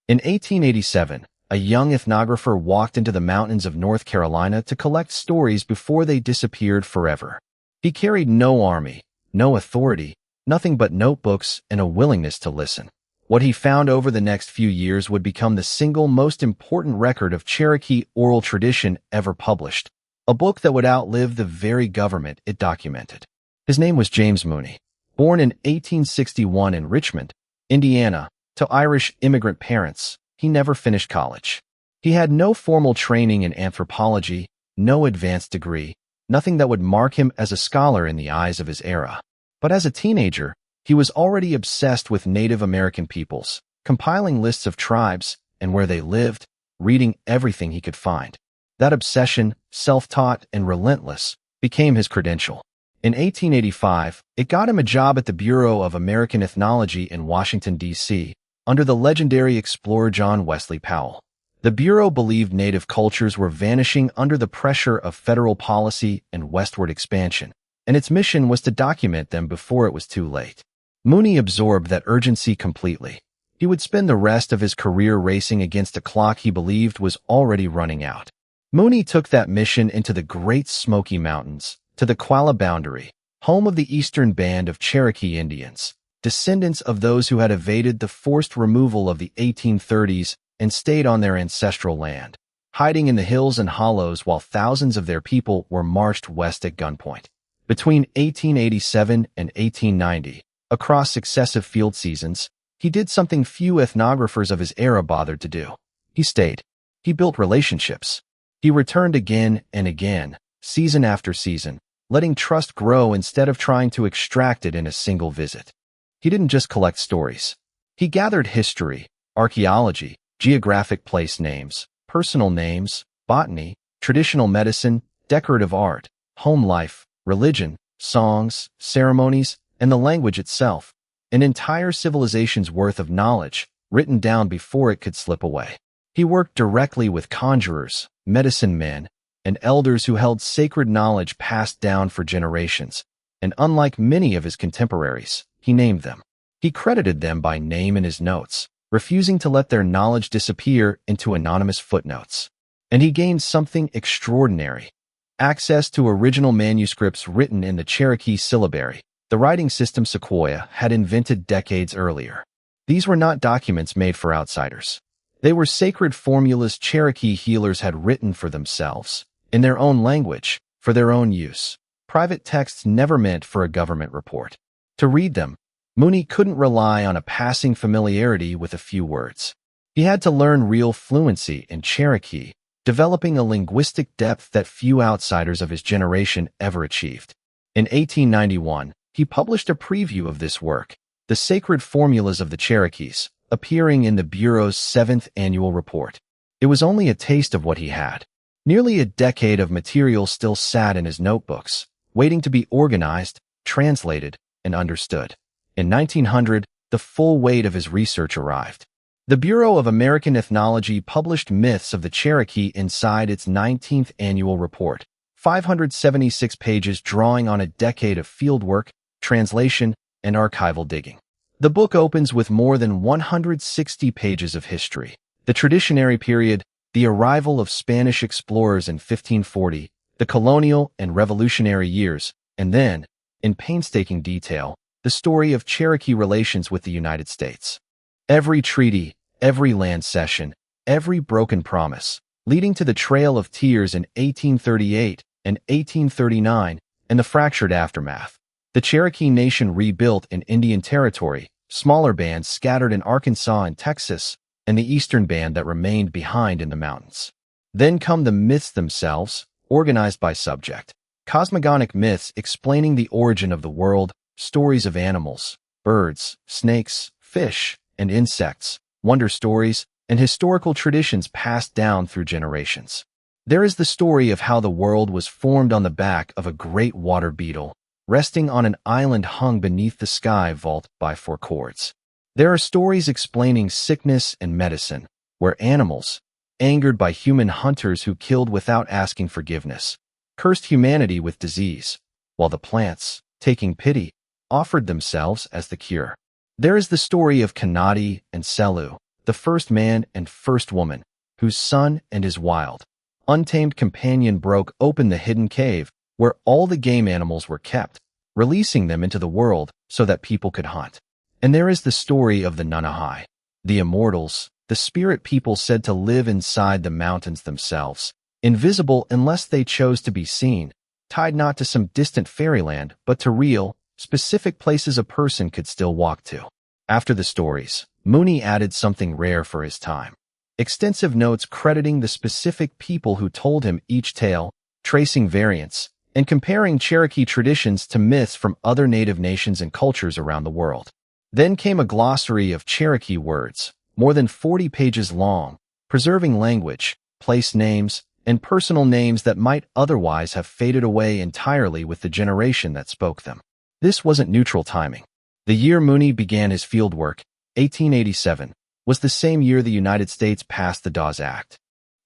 In 1887, a young ethnographer walked into the mountains of North Carolina to collect stories before they disappeared forever. He carried no army, no authority, nothing but notebooks and a willingness to listen. What he found over the next few years would become the single most important record of Cherokee oral tradition ever published, a book that would outlive the very government it documented. His name was James Mooney. Born in 1861 in Richmond, Indiana, to Irish immigrant parents, he never finished college. He had no formal training in anthropology, no advanced degree, nothing that would mark him as a scholar in the eyes of his era. But as a teenager, he was already obsessed with Native American peoples, compiling lists of tribes and where they lived, reading everything he could find. That obsession, self-taught and relentless, became his credential. In 1885, it got him a job at the Bureau of American Ethnology in Washington, D.C., under the legendary explorer John Wesley Powell. The Bureau believed Native cultures were vanishing under the pressure of federal policy and westward expansion, and its mission was to document them before it was too late. Mooney absorbed that urgency completely. He would spend the rest of his career racing against a clock he believed was already running out. Mooney took that mission into the Great Smoky Mountains, to the Qualla Boundary, home of the eastern band of Cherokee Indians, descendants of those who had evaded the forced removal of the 1830s and stayed on their ancestral land, hiding in the hills and hollows while thousands of their people were marched west at gunpoint. Between 1887 and 1890, across successive field seasons, he did something few ethnographers of his era bothered to do. He stayed. He built relationships. He returned again and again, season after season, letting trust grow instead of trying to extract it in a single visit. He didn't just collect stories. He gathered history, archaeology, geographic place names, personal names, botany, traditional medicine, decorative art, home life, religion, songs, ceremonies, and the language itself, an entire civilization's worth of knowledge, written down before it could slip away. He worked directly with conjurers, medicine men, and elders who held sacred knowledge passed down for generations, and unlike many of his contemporaries, he named them. He credited them by name in his notes, refusing to let their knowledge disappear into anonymous footnotes. And he gained something extraordinary: access to original manuscripts written in the Cherokee syllabary, the writing system Sequoyah had invented decades earlier. These were not documents made for outsiders. They were sacred formulas Cherokee healers had written for themselves, in their own language, for their own use. Private texts never meant for a government report. To read them, Mooney couldn't rely on a passing familiarity with a few words. He had to learn real fluency in Cherokee, developing a linguistic depth that few outsiders of his generation ever achieved. In 1891, he published a preview of this work, The Sacred Formulas of the Cherokees, appearing in the Bureau's 7th Annual Report. It was only a taste of what he had. Nearly a decade of material still sat in his notebooks, waiting to be organized, translated, and understood. In 1900, the full weight of his research arrived. The Bureau of American Ethnology published myths of the Cherokee inside its 19th Annual Report, 576 pages drawing on a decade of fieldwork, translation, and archival digging. The book opens with more than 160 pages of history. The Traditionary Period, the arrival of Spanish explorers in 1540, the colonial and revolutionary years, and then, in painstaking detail, the story of Cherokee relations with the United States. Every treaty, every land cession, every broken promise, leading to the Trail of Tears in 1838 and 1839 and the fractured aftermath. The Cherokee Nation rebuilt in Indian Territory, smaller bands scattered in Arkansas and Texas, and the eastern band that remained behind in the mountains. Then come the myths themselves, organized by subject. Cosmogonic myths explaining the origin of the world, stories of animals, birds, snakes, fish, and insects, wonder stories, and historical traditions passed down through generations. There is the story of how the world was formed on the back of a great water beetle, resting on an island hung beneath the sky vault by 4 cords. There are stories explaining sickness and medicine, where animals, angered by human hunters who killed without asking forgiveness, cursed humanity with disease, while the plants, taking pity, offered themselves as the cure. There is the story of Kanadi and Selu, the first man and first woman, whose son and his wild, untamed companion broke open the hidden cave where all the game animals were kept, releasing them into the world so that people could hunt. And there is the story of the Nunahai, the immortals, the spirit people said to live inside the mountains themselves, invisible unless they chose to be seen, tied not to some distant fairyland but to real, specific places a person could still walk to. After the stories, Mooney added something rare for his time. Extensive notes crediting the specific people who told him each tale, tracing variants, and comparing Cherokee traditions to myths from other native nations and cultures around the world. Then came a glossary of Cherokee words, more than 40 pages long, preserving language, place names, and personal names that might otherwise have faded away entirely with the generation that spoke them. This wasn't neutral timing. The year Mooney began his fieldwork, 1887, was the same year the United States passed the Dawes Act,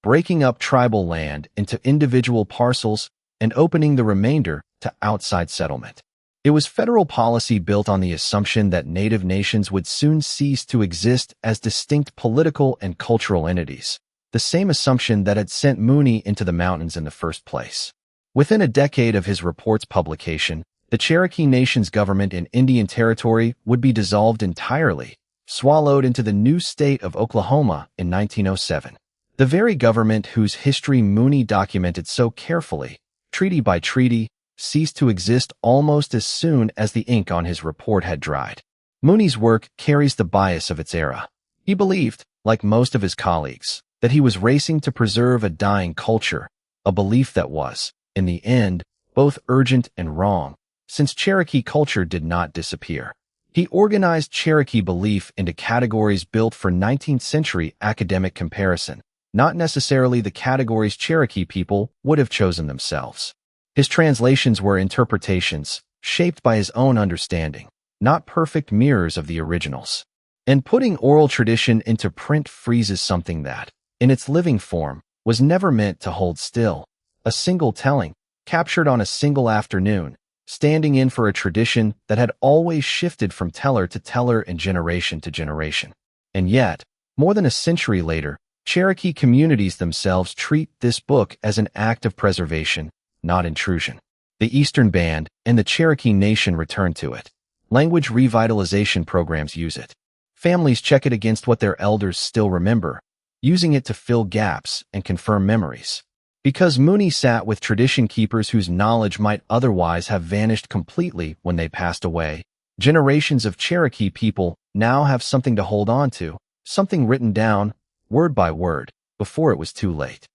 breaking up tribal land into individual parcels and opening the remainder to outside settlement. It was federal policy built on the assumption that native nations would soon cease to exist as distinct political and cultural entities, the same assumption that had sent Mooney into the mountains in the first place. Within a decade of his report's publication, the Cherokee Nation's government in Indian Territory would be dissolved entirely, swallowed into the new state of Oklahoma in 1907. The very government whose history Mooney documented so carefully, treaty by treaty, ceased to exist almost as soon as the ink on his report had dried. Mooney's work carries the bias of its era. He believed, like most of his colleagues, that he was racing to preserve a dying culture, a belief that was, in the end, both urgent and wrong, since Cherokee culture did not disappear. He organized Cherokee belief into categories built for 19th century academic comparison, not necessarily the categories Cherokee people would have chosen themselves. His translations were interpretations, shaped by his own understanding, not perfect mirrors of the originals. And putting oral tradition into print freezes something that, in its living form, was never meant to hold still. A single telling, captured on a single afternoon, standing in for a tradition that had always shifted from teller to teller and generation to generation. And yet, more than a century later, Cherokee communities themselves treat this book as an act of preservation, not intrusion. The Eastern Band and the Cherokee Nation return to it. Language revitalization programs use it. Families check it against what their elders still remember, using it to fill gaps and confirm memories. Because Mooney sat with tradition keepers whose knowledge might otherwise have vanished completely when they passed away, generations of Cherokee people now have something to hold on to, something written down, word by word, before it was too late.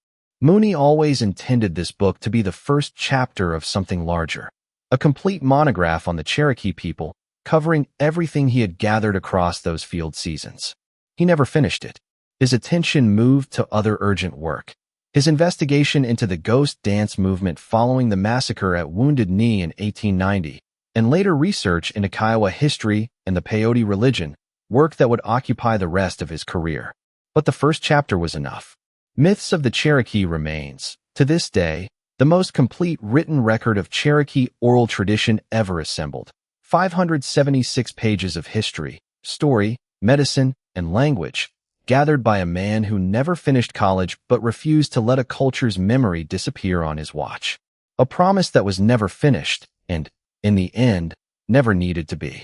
Mooney always intended this book to be the first chapter of something larger, a complete monograph on the Cherokee people, covering everything he had gathered across those field seasons. He never finished it. His attention moved to other urgent work. His investigation into the ghost dance movement following the massacre at Wounded Knee in 1890, and later research into Kiowa history and the peyote religion, work that would occupy the rest of his career. But the first chapter was enough. Myths of the Cherokee remains, to this day, the most complete written record of Cherokee oral tradition ever assembled. 576 pages of history, story, medicine, and language, gathered by a man who never finished college but refused to let a culture's memory disappear on his watch. A promise that was never finished and, in the end, never needed to be.